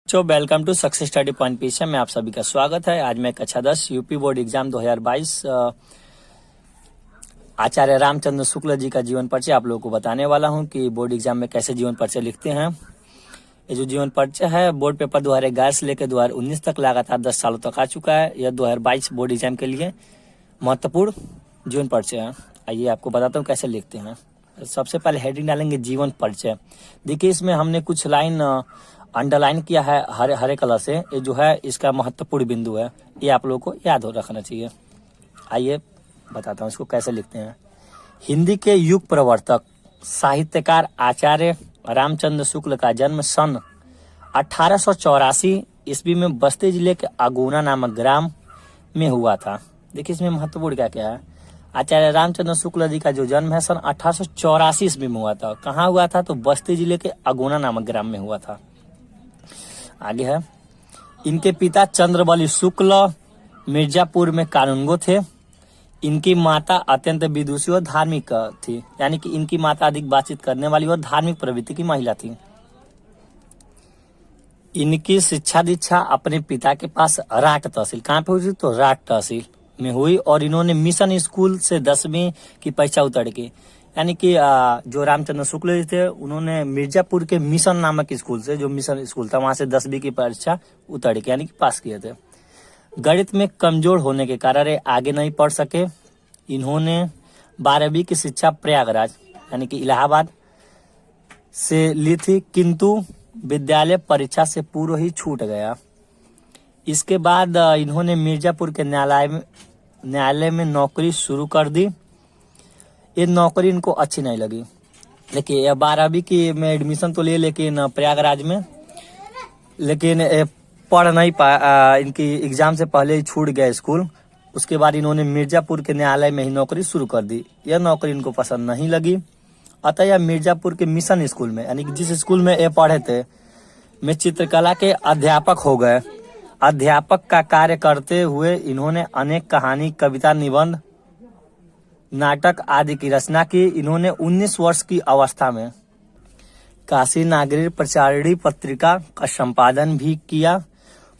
Welcome to success study point पीछे में आप सभी का स्वागत है। आज मैं कक्षा 10 यूपी बोर्ड एग्जाम 2022 आचार्य रामचंद्र शुक्ल जी का जीवन परिचय आप लोगों को बताने वाला हूं कि बोर्ड एग्जाम में कैसे जीवन परिचय लिखते हैं। ये जो जीवन परिचय है बोर्ड पेपर 2011 से लेकर 2019 तक लगातार 10 सालों तक आ चुका है। यह 2022 बोर्ड एग्जाम के लिए महत्वपूर्ण जीवन परिचय है। आइए आपको बताता हूँ कैसे लिखते हैं। सबसे पहले हेडिंग डालेंगे जीवन परिचय। देखिए इसमें हमने कुछ लाइन अंडरलाइन किया है हरे कलर से। ये जो है इसका महत्वपूर्ण बिंदु है, ये आप लोगों को याद हो रखना चाहिए। आइए बताता हूँ इसको कैसे लिखते हैं। हिंदी के युग प्रवर्तक साहित्यकार आचार्य रामचंद्र शुक्ल का जन्म सन 1884 ईस्वी में बस्ती जिले के अगुना नामक ग्राम में हुआ था। देखिए इसमें महत्वपूर्ण क्या क्या है। आचार्य रामचंद्र शुक्ल जी का जो जन्म है सन 1884 ईस्वी में हुआ था। कहाँ हुआ था? तो बस्ती जिले के अगुना नामक ग्राम में हुआ था। आगे है, इनके पिता चंद्रबली शुक्ल मिर्जापुर में कानूनगो थे। इनकी माता अत्यंत विदुषी और धार्मिक थी, यानी कि इनकी माता अधिक बातचीत करने वाली और धार्मिक प्रवृत्ति की महिला थी। इनकी शिक्षा दीक्षा अपने पिता के पास राट तहसील, कहाँ पे हुई? तो राट तहसील में हुई। और इन्होंने मिशन स्कूल से 10वीं की परीक्षा उतर के, यानी कि जो रामचंद्र शुक्ल जी थे उन्होंने मिर्जापुर के मिशन नामक स्कूल से, जो मिशन स्कूल था, वहां से 10वीं की परीक्षा उतर के यानी कि पास किए थे। गणित में कमजोर होने के कारण आगे नहीं पढ़ सके। इन्होंने 12वीं की शिक्षा प्रयागराज यानी कि इलाहाबाद से ली थी, किंतु विद्यालय परीक्षा से पूर्व ही छूट गया। इसके बाद इन्होंने मिर्जापुर के न्यायालय में नौकरी शुरू कर दी। ये नौकरी इनको अच्छी नहीं लगी। देखिए 12वीं की में एडमिशन तो लिए, लेकिन प्रयागराज में, लेकिन पढ़ नहीं पाया। इनकी एग्जाम से पहले ही छूट गया स्कूल। उसके बाद इन्होंने मिर्जापुर के न्यायालय में ही नौकरी शुरू कर दी। यह नौकरी इनको पसंद नहीं लगी, अतः यह मिर्जापुर के मिशन स्कूल में, यानी कि जिस स्कूल में ये पढ़े थे, में चित्रकला के अध्यापक हो गए। अध्यापक का कार्य करते हुए इन्होंने अनेक कहानी, कविता, निबंध, नाटक आदि की रचना की। इन्होंने 19 वर्ष की अवस्था में काशी नागरिक प्रचारिणी पत्रिका का संपादन भी किया।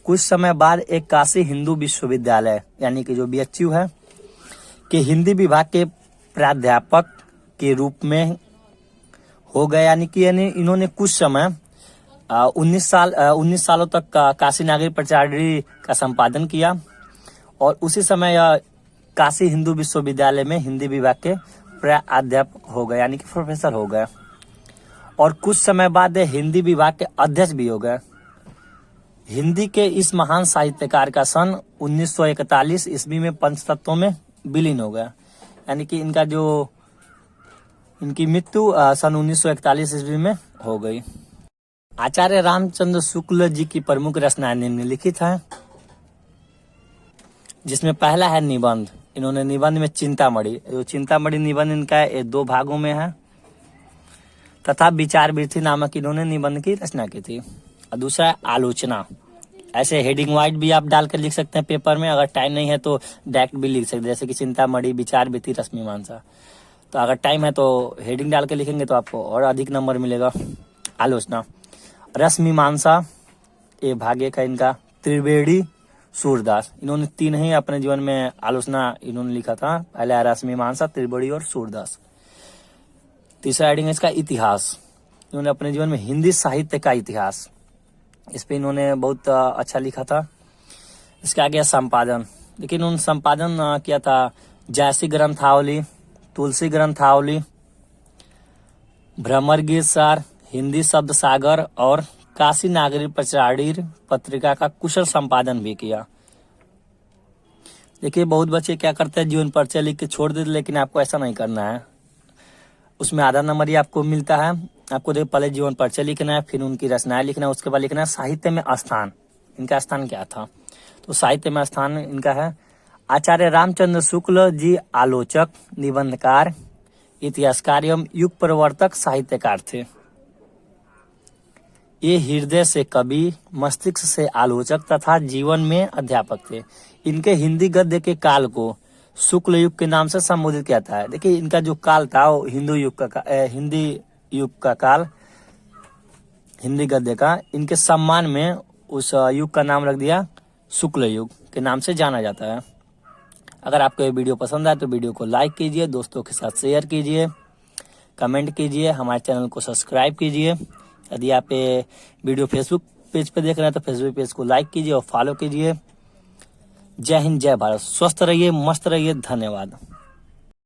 कुछ समय बाद एक काशी हिंदू विश्वविद्यालय यानी कि जो BHU है के हिंदी विभाग के प्राध्यापक के रूप में हो गए। यानी इन्होंने कुछ समय 19 सालों तक काशी नागरिक प्रचारिणी का संपादन किया और उसी समय काशी हिंदू विश्वविद्यालय में हिंदी विभाग के प्राध्यापक हो गए, यानी कि प्रोफेसर हो गए। और कुछ समय बाद हिंदी विभाग के अध्यक्ष भी हो गए। हिंदी के इस महान साहित्यकार का सन 1941 ईस्वी में पंचतत्वों में विलीन हो गया, यानी कि इनकी मृत्यु सन 1941 ईस्वी में हो गई। आचार्य रामचंद्र शुक्ल जी की प्रमुख रचनाएं निम्नलिखित हैं, जिसमें पहला है निबंध। इन्होंने निबंध में चिंतामणि, जो चिंतामणि निबंध इनका है, 2 भागों में है, तथा विचार वृत्ति नामक इन्होंने निबंध की रचना की थी। और दूसरा है आलोचना। ऐसे हेडिंग वाइड भी आप डालकर लिख सकते हैं पेपर में, अगर टाइम नहीं है तो डायरेक्ट भी लिख सकते हैं, जैसे कि चिंतामणि, विचार वृत्ति, रश्मिमांसा। तो अगर टाइम है तो हेडिंग डाल के लिखेंगे तो आपको और अधिक नंबर मिलेगा। आलोचना, रश्मिमांसा ये भाग एक है इनका। त्रिवेणी सूरदास, इन्होंने 3 ही अपने जीवन में आलोचना इन्होंने लिखा था। पहले रश्मिमांसा, त्रिवेणी और सूरदास। तीसरा हेडिंग है इसका इतिहास। इन्होंने अपने जीवन में हिंदी साहित्य का इतिहास, इस पे इन्होंने बहुत अच्छा लिखा था। इसके आगे संपादन। लेकिन उन्होंने संपादन किया था जैसी ग्रंथावली, तुलसी ग्रंथावली, भ्रमर गीत सार, हिंदी शब्द सागर और काशी नागरिक प्रचारिणी पत्रिका का कुशल संपादन भी किया। देखिए बहुत बच्चे क्या करते हैं, जीवन परिचय लिख के छोड़ देते, लेकिन आपको ऐसा नहीं करना है। उसमें आधा नंबर ही आपको मिलता है। आपको देखो पहले जीवन परिचय लिखना है, फिर उनकी रचनाएं लिखना है, उसके बाद लिखना है साहित्य में स्थान। इनका स्थान क्या था? तो साहित्य में स्थान इनका है आचार्य रामचंद्र शुक्ल जी आलोचक, निबंधकार, इतिहासकार एवं युग प्रवर्तक साहित्यकार थे। ये हृदय से कवि, मस्तिष्क से आलोचक तथा जीवन में अध्यापक थे। इनके हिंदी गद्य के काल को शुक्ल युग के नाम से संबोधित किया जाता है। देखिए इनका जो काल था वो हिंदी युग का काल, हिंदी गद्य का, इनके सम्मान में उस युग का नाम रख दिया शुक्ल युग के नाम से जाना जाता है। अगर आपको ये वीडियो पसंद आए तो वीडियो को लाइक कीजिए, दोस्तों के साथ शेयर कीजिए, कमेंट कीजिए, हमारे चैनल को सब्सक्राइब कीजिए। यदि आप ये वीडियो फेसबुक पेज पे देख रहे हैं तो फेसबुक पेज को लाइक कीजिए और फॉलो कीजिए। जय हिंद, जय भारत। स्वस्थ रहिए, मस्त रहिए। धन्यवाद।